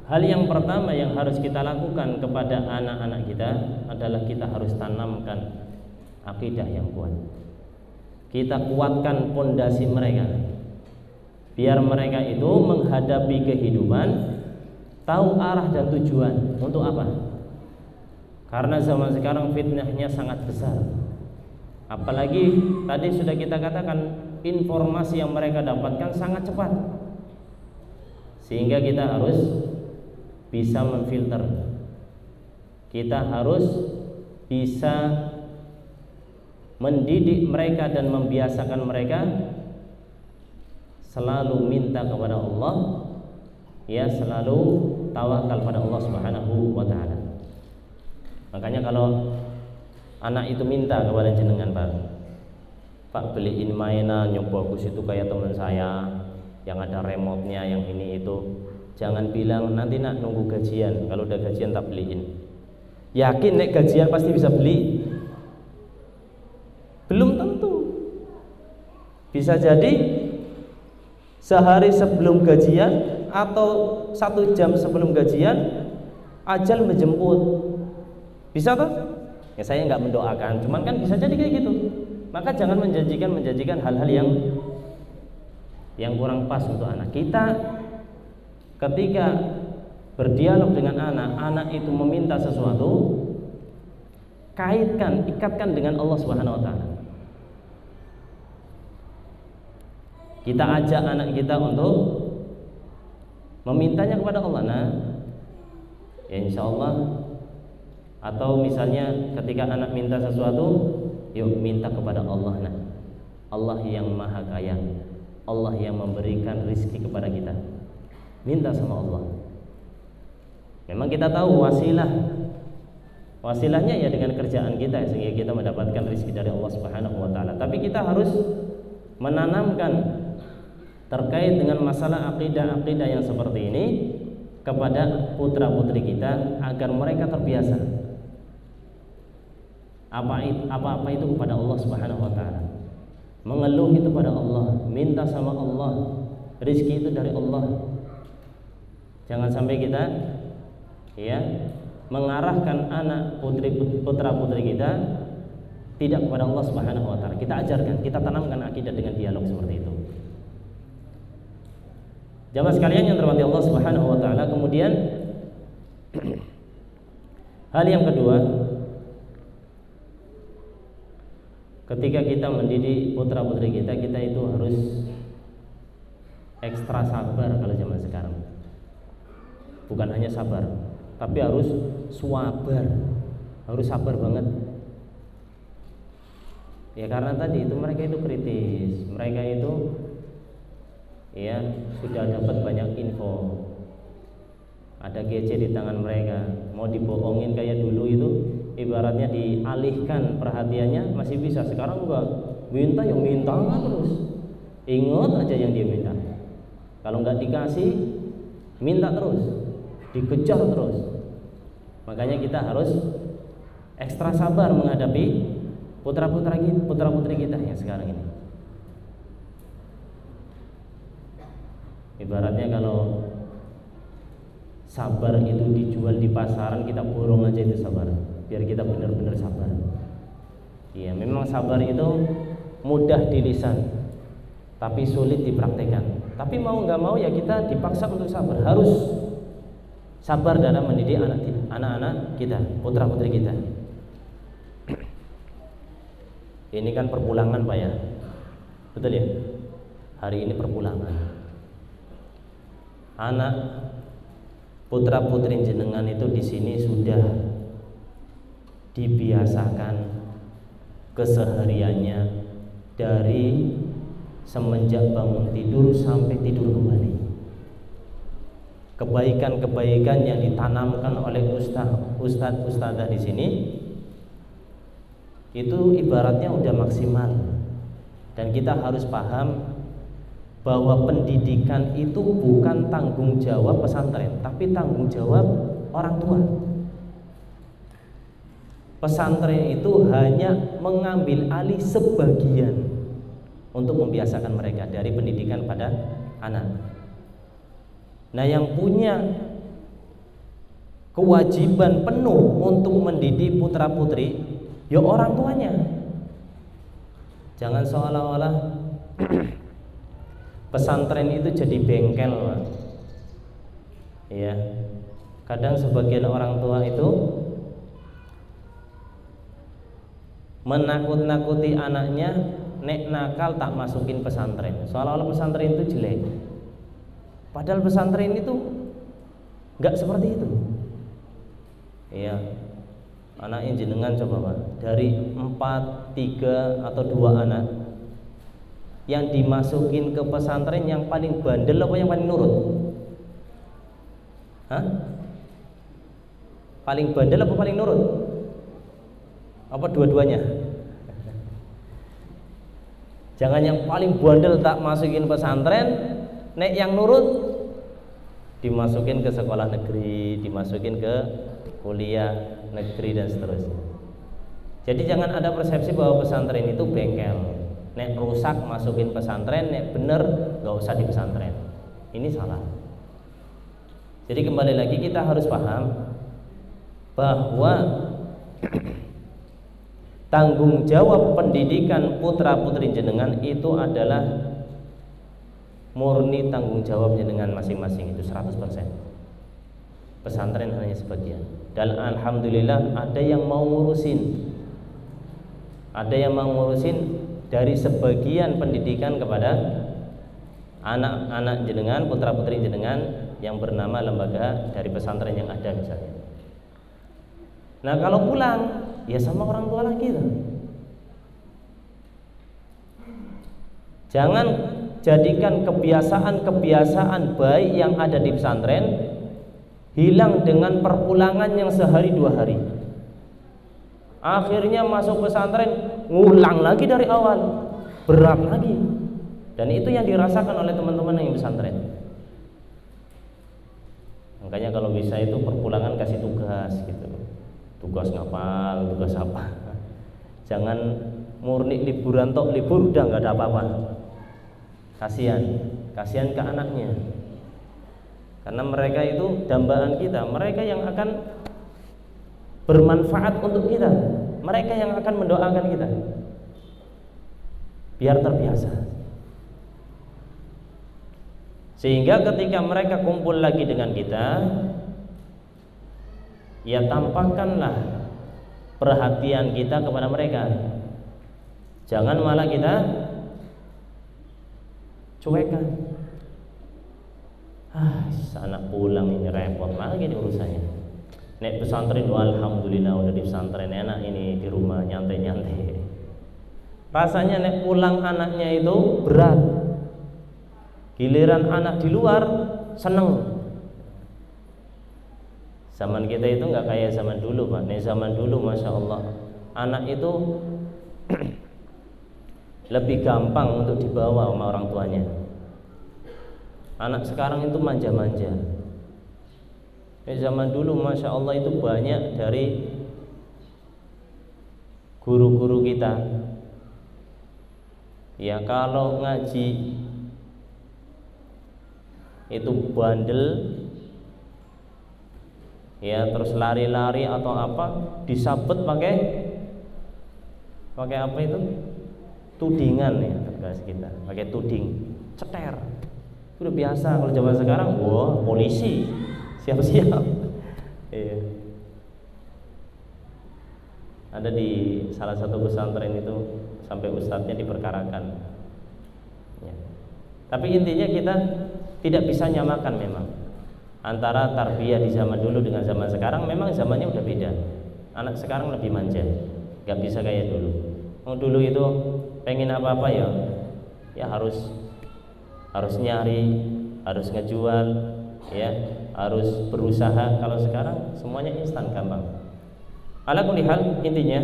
hal yang pertama yang harus kita lakukan kepada anak-anak kita adalah kita harus tanamkan akidah yang kuat. Kita kuatkan pondasi mereka, biar mereka itu menghadapi kehidupan tahu arah dan tujuan untuk apa. Karena zaman sekarang fitnahnya sangat besar. Apalagi tadi sudah kita katakan, informasi yang mereka dapatkan sangat cepat, sehingga kita harus bisa memfilter. Kita harus bisa mendidik mereka dan membiasakan mereka selalu minta kepada Allah, ya, selalu tawakal pada Allah Subhanahu wa taala. Makanya kalau anak itu minta kepada jenengan, Pak beliin mainan yang bagus itu kayak teman saya yang ada remote-nya, yang ini itu, jangan bilang nanti nak nunggu gajian, kalau udah gajian tak beliin. Yakin nek gajian pasti bisa beli? Belum tentu. Bisa jadi sehari sebelum gajian atau 1 jam sebelum gajian ajal menjemput. Bisa toh? Ya saya nggak mendoakan, cuman kan bisa jadi kayak gitu. Maka jangan menjanjikan hal-hal yang kurang pas untuk anak kita. Ketika berdialog dengan anak itu meminta sesuatu, ikatkan dengan Allah Subhanahu wa taala. Kita ajak anak kita untuk memintanya kepada Allah, ya insya Allah. Atau misalnya ketika anak minta sesuatu, yuk minta kepada Allah, Allah yang maha kaya, Allah yang memberikan rizki kepada kita. Minta sama Allah. Memang kita tahu wasilahnya ya dengan kerjaan kita, sehingga kita mendapatkan rizki dari Allah Subhanahu wa taala. Tapi kita harus menanamkan terkait dengan masalah akidah yang seperti ini kepada putra-putri kita agar mereka terbiasa apa-apa itu kepada Allah Subhanahu wa taala. Mengeluh itu pada Allah, minta sama Allah, rizki itu dari Allah. Jangan sampai kita ya mengarahkan anak putra-putri kita tidak kepada Allah Subhanahu wa taala. Kita ajarkan, kita tanamkan akidah dengan dialog seperti itu. Jamaah sekalian yang dirahmati Allah Subhanahu wa taala, kemudian hal yang kedua, ketika kita mendidik putra-putri kita itu harus ekstra sabar kalau zaman sekarang. Bukan hanya sabar, tapi harus sabar. Harus sabar banget. Ya karena tadi itu mereka itu kritis, mereka itu ya sudah dapat banyak info, ada gadget di tangan mereka, mau dibohongin kayak dulu itu ibaratnya dialihkan perhatiannya masih bisa. Sekarang enggak, minta yang minta terus, ingat aja yang dia minta. Kalau enggak dikasih, minta terus, dikejar terus. Makanya kita harus ekstra sabar menghadapi putra-putri kita yang sekarang ini. Ibaratnya kalau sabar itu dijual di pasaran, kita borong aja itu sabar, biar kita benar-benar sabar. Iya, memang sabar itu mudah di lisan, tapi sulit dipraktekkan. Tapi mau nggak mau ya kita dipaksa untuk sabar. Harus sabar dalam mendidik anak-anak kita, putra-putri kita. Ini kan perpulangan Pak ya, betul ya? Hari ini perpulangan. Anak putra putri jenengan itu di sini sudah dibiasakan kesehariannya dari semenjak bangun tidur sampai tidur kembali. Kebaikan-kebaikan yang ditanamkan oleh ustadz-ustadzah di sini itu ibaratnya udah maksimal. Dan kita harus paham bahwa pendidikan itu bukan tanggung jawab pesantren, tapi tanggung jawab orang tua. Pesantren itu hanya mengambil alih sebagian untuk membiasakan mereka dari pendidikan pada anak. Nah, yang punya kewajiban penuh untuk mendidik putra-putri ya orang tuanya. Jangan seolah-olah pesantren itu jadi bengkel, Pak. Ya. Kadang sebagian orang tua itu menakut-nakuti anaknya, nek nakal tak masukin pesantren. Seolah-olah pesantren itu jelek. Padahal pesantren itu enggak seperti itu. Iya. Anaknya jenengan coba Pak, dari 4, 3 atau 2 anak yang dimasukin ke pesantren, yang paling bandel apa yang paling nurut? Hah? Paling bandel apa paling nurut? Apa dua-duanya? Jangan yang paling bandel tak masukin pesantren, nek yang nurut dimasukin ke sekolah negeri, dimasukin ke kuliah negeri dan seterusnya. Jadi jangan ada persepsi bahwa pesantren itu bengkel. Nek rusak masukin pesantren, nek bener gak usah di pesantren. Ini salah. Jadi kembali lagi kita harus paham bahwa tanggung jawab pendidikan putra putri jenengan itu adalah murni tanggung jawab jenengan masing-masing, itu 100%. Pesantren hanya sebagian. Dan alhamdulillah ada yang mau ngurusin. Ada yang mau ngurusin dari sebagian pendidikan kepada anak-anak jenengan, putra-putri jenengan yang bernama lembaga dari pesantren yang ada misalnya. Nah, kalau pulang ya sama orang tua lagi tuh. Jangan jadikan kebiasaan-kebiasaan baik yang ada di pesantren hilang dengan perpulangan yang sehari 2 hari. Akhirnya masuk pesantren ngulang lagi dari awal, berat lagi. Dan itu yang dirasakan oleh teman-teman yang pesantren. Makanya kalau bisa itu perpulangan kasih tugas gitu. Tugas ngapal, tugas apa. Jangan murni liburan tok, libur udah nggak ada apa-apa. Kasihan ke anaknya. Karena mereka itu dambaan kita, mereka yang akan bermanfaat untuk kita, mereka yang akan mendoakan kita. Biar terbiasa. Sehingga ketika mereka kumpul lagi dengan kita, ya tampakkanlah perhatian kita kepada mereka. Jangan malah kita cuekkan. Anak pulang ini repot lagi nih urusannya. Nek pesantren, alhamdulillah udah di pesantren enak ini, di rumah nyantai-nyantai. Rasanya nek pulang anaknya itu berat. Giliran anak di luar seneng. Zaman kita itu nggak kayak zaman dulu Pak. Nek zaman dulu masya Allah anak itu lebih gampang untuk dibawa sama orang tuanya. Anak sekarang itu manja-manja. Zaman dulu masya Allah itu banyak dari guru-guru kita. Ya kalau ngaji itu bandel, ya terus lari-lari atau apa, disabet pakai apa itu? Tudingan ya tegas kita, pakai tuding, ceter. Udah biasa. Kalau zaman sekarang, wah polisi, siap-siap. Iya. Ada di salah satu pesantren itu sampai ustadznya diperkarakan. Ya. Tapi intinya kita tidak bisa nyamakan memang antara tarbiyah di zaman dulu dengan zaman sekarang. Memang zamannya udah beda. Anak sekarang lebih manja, nggak bisa kayak dulu. Dulu itu pengen apa-apa ya harus nyari, harus ngejual, ya harus berusaha. Kalau sekarang semuanya instan, gampang. Ala kulli hal, intinya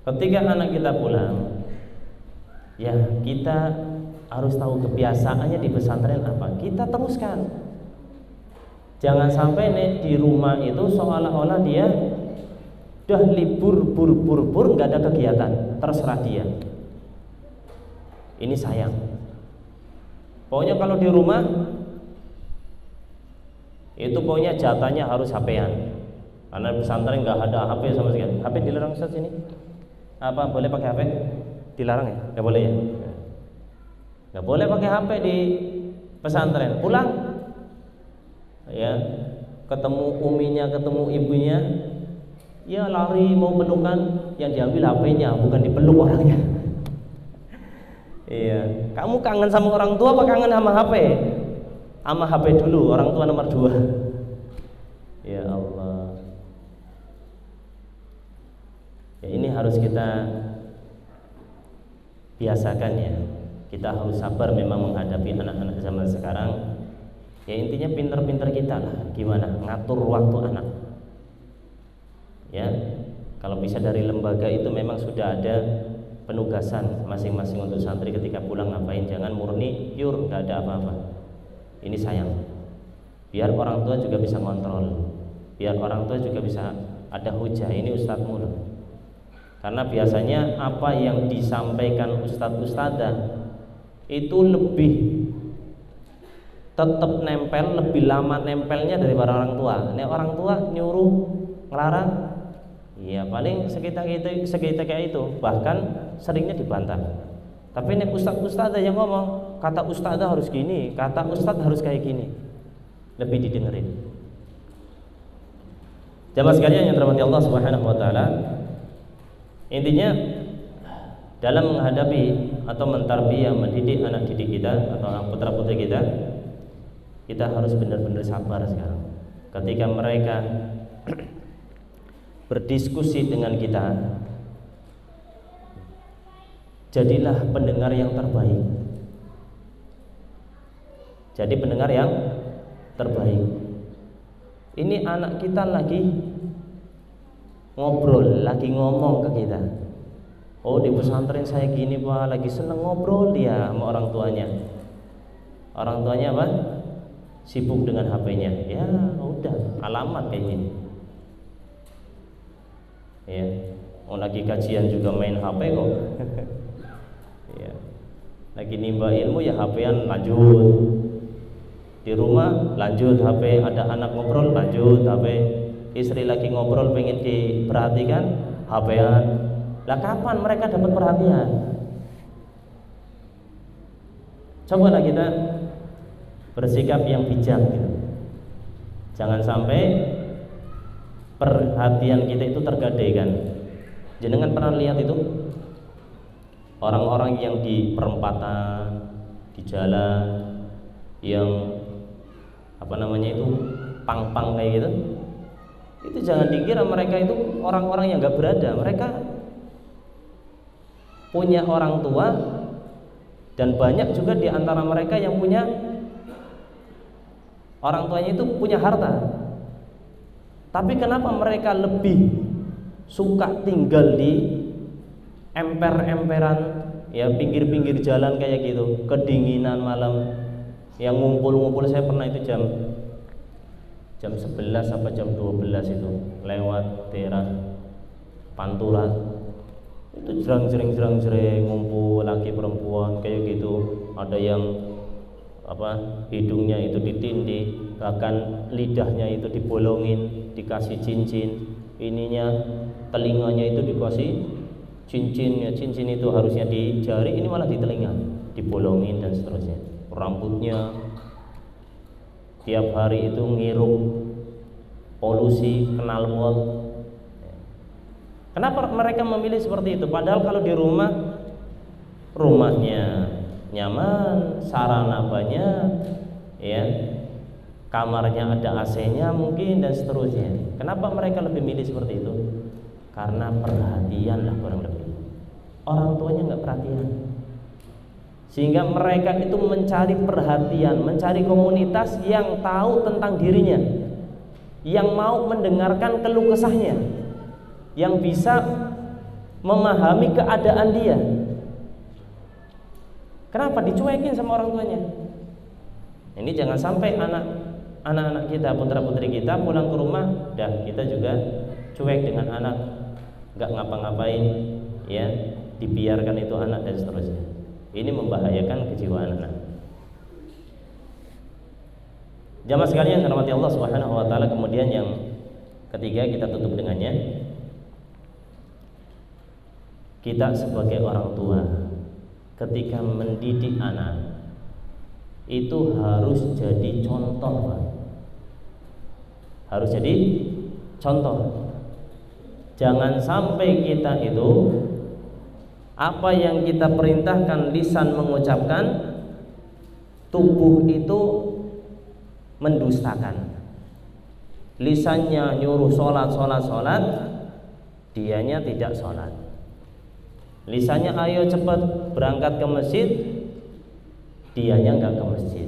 ketika anak kita pulang, ya kita harus tahu kebiasaannya di pesantren apa, kita teruskan. Jangan sampai di rumah itu seolah-olah dia udah libur bur nggak ada kegiatan, terserah dia. Ini sayang. Pokoknya kalau di rumah itu pokoknya jatahnya harus HP-an. Karena pesantren nggak ada HP sama sekali. HP dilarang Ustaz sini. Apa boleh pakai HP? Dilarang ya? Nggak boleh ya? Nggak boleh pakai HP di pesantren. Pulang, ya ketemu uminya, ketemu ibunya, ya lari mau pelukan, yang diambil HP-nya, bukan dipeluk orangnya. Iya. Kamu kangen sama orang tua apa kangen sama HP? Sama HP dulu, orang tua nomor 2. Ya Allah. Ya ini harus kita biasakan ya. Kita harus sabar memang menghadapi anak-anak zaman sekarang. Ya intinya pinter-pinter kita lah gimana ngatur waktu anak. Ya, kalau bisa dari lembaga itu memang sudah ada penugasan masing-masing untuk santri ketika pulang ngapain. Jangan murni pure nggak ada apa-apa. Ini sayang. Biar orang tua juga bisa kontrol. Biar orang tua juga bisa ada hujah. Ini ustadzmu loh. Karena biasanya apa yang disampaikan ustadz-ustadzah itu lebih tetap nempel, lebih lama nempelnya daripada orang tua. Ini orang tua nyuruh, ngelarang, ya paling sekitar kayak itu. Bahkan seringnya dibantah. Tapi ini ustadz-ustadzah yang ngomong, kata ustadzah harus gini, kata ustadz harus kayak gini, lebih didengerin. Jamaah sekalian yang dirahmati Allah Subhanahu wa taala, intinya dalam menghadapi atau mentarbiyah, mendidik anak didik kita atau anak putra putri kita, kita harus benar-benar sabar sekarang. Ketika mereka berdiskusi dengan kita, jadilah pendengar yang terbaik. Jadi pendengar yang terbaik. Ini anak kita lagi ngobrol, lagi ngomong ke kita. Oh di pesantren saya gini Pak, lagi seneng ngobrol dia sama orang tuanya. Orang tuanya apa? Sibuk dengan HP-nya. Ya udah, alamat kayak gini. Ya, mau lagi kajian juga main HP kok. Ya. Lagi nimba ilmu ya HP-an lanjut. Di rumah lanjut HP, ada anak ngobrol lanjut HP. Istri lagi ngobrol pengen diperhatikan HP-an. Lah kapan mereka dapat perhatian? Cobalah kita bersikap yang bijak gitu. Jangan sampai perhatian kita itu tergadaikan. Jenengan pernah lihat itu orang-orang yang di perempatan, di jalan, yang apa namanya itu pang-pang kayak gitu. Itu jangan dikira mereka itu orang-orang yang nggak berada. Mereka punya orang tua, dan banyak juga di antara mereka yang punya orang tuanya itu punya harta. Tapi kenapa mereka lebih suka tinggal di emper-emperan, ya pinggir-pinggir jalan kayak gitu, kedinginan malam, yang ngumpul-ngumpul. Saya pernah itu jam 11 sampai jam 12 itu lewat daerah Pantura. Itu jerang-jering ngumpul laki perempuan kayak gitu. Ada yang hidungnya itu ditindih, bahkan lidahnya itu dibolongin, dikasih cincin, ininya telinganya itu dikasih cincin. Ya, cincin itu harusnya di jari, ini malah di telinga, dibolongin dan seterusnya. Rambutnya tiap hari itu ngirup polusi, knalpot. Kenapa mereka memilih seperti itu? Padahal kalau di rumahnya nyaman, sarana banyak, ya, kamarnya ada AC-nya mungkin dan seterusnya. Kenapa mereka lebih milih seperti itu? Karena perhatian lah kurang lebih. Orang tuanya nggak perhatian, sehingga mereka itu mencari perhatian, mencari komunitas yang tahu tentang dirinya, yang mau mendengarkan keluh kesahnya, yang bisa memahami keadaan dia. Kenapa dicuekin sama orang tuanya? Ini jangan sampai anak-anak kita, putra-putri kita pulang ke rumah, dah kita juga cuek dengan anak, nggak ngapa-ngapain, ya, dibiarkan itu anak dan seterusnya. Ini membahayakan kejiwaan anak. Jamaah sekalian yang dirahmati Allah Subhanahu wa taala, kemudian yang ketiga kita tutup dengannya, kita sebagai orang tua ketika mendidik anak itu harus jadi contoh, Pak. Harus jadi contoh. Jangan sampai kita itu apa yang kita perintahkan lisan mengucapkan, tubuh itu mendustakan. Lisannya nyuruh sholat, dianya tidak sholat. Lisannya ayo cepat berangkat ke masjid, dianya enggak ke masjid.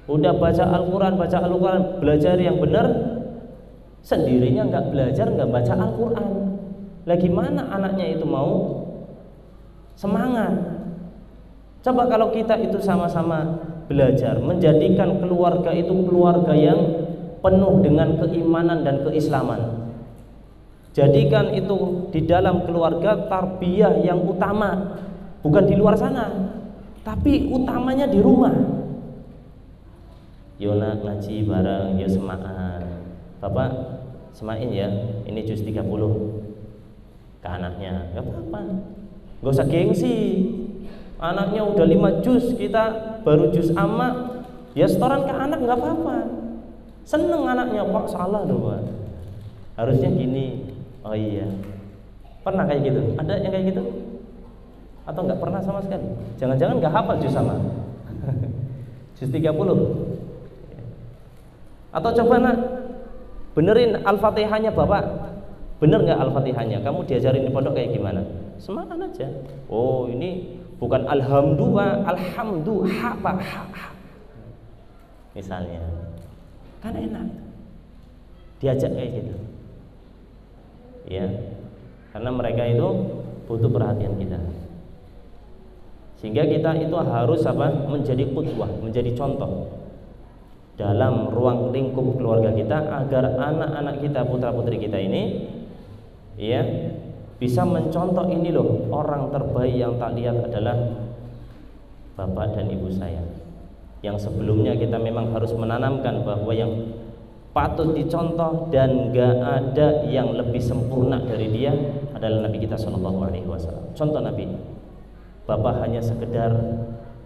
Udah baca Al-Quran, belajar yang benar, sendirinya enggak belajar, enggak baca Al-Quran. Lah gimana anaknya itu mau semangat? Coba kalau kita itu sama-sama belajar, menjadikan keluarga itu keluarga yang penuh dengan keimanan dan keislaman. Jadikan itu di dalam keluarga tarbiyah yang utama, bukan di luar sana, tapi utamanya di rumah. Yona ngaji bareng, yo semaan. Bapak semain ya, ini juz 30 ke anaknya, gak apa-apa, gak usah gengsi. Anaknya udah 5 juz, kita baru juz amma, ya setoran ke anak gak apa-apa. Seneng anaknya, Pak salah loh Pak, harusnya gini. Oh iya, pernah kayak gitu? Ada yang kayak gitu? Atau nggak pernah sama sekali? Jangan-jangan nggak hafal juz sama juz 30. Atau coba nak benerin Al-Fatihahnya Bapak, bener nggak Al-Fatihahnya? Kamu diajarin di pondok kayak gimana? Semangat aja. Oh ini bukan alhamdulillah, alhamdulillah, ha. Misalnya, kan enak diajak kayak gitu. Ya, karena mereka itu butuh perhatian kita, sehingga kita itu harus menjadi qudwah, menjadi contoh dalam ruang lingkup keluarga kita, agar anak-anak kita, putra-putri kita ini, ya, bisa mencontoh, ini loh orang terbaik yang tak lihat adalah bapak dan ibu saya. Yang sebelumnya kita memang harus menanamkan bahwa yang patut dicontoh dan gak ada yang lebih sempurna dari dia adalah Nabi kita Shallallahu Alaihi Wasallam. Contoh Nabi, Bapak hanya sekedar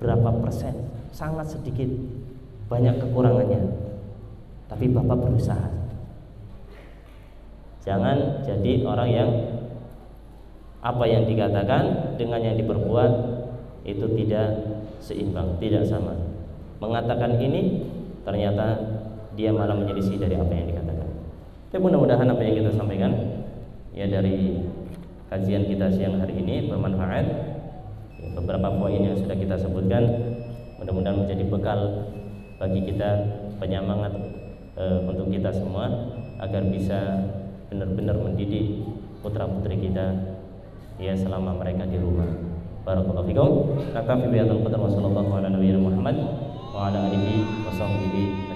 berapa persen, sangat sedikit, banyak kekurangannya, tapi Bapak berusaha. Jangan jadi orang yang apa yang dikatakan dengan yang diperbuat itu tidak seimbang, tidak sama. Mengatakan ini ternyata dia malah menyelisih dari apa yang dikatakan. Tapi mudah-mudahan apa yang kita sampaikan ya dari kajian kita siang hari ini bermanfaat. Ya, beberapa poin yang sudah kita sebutkan mudah-mudahan menjadi bekal bagi kita, penyemangat untuk kita semua agar bisa benar-benar mendidik putra-putri kita ya selama mereka di rumah. Barakallahu fikum. Naktafi bi hadzal qadar wa sallallahu ala nabiyyina Muhammad wa ala alihi wa sahbihi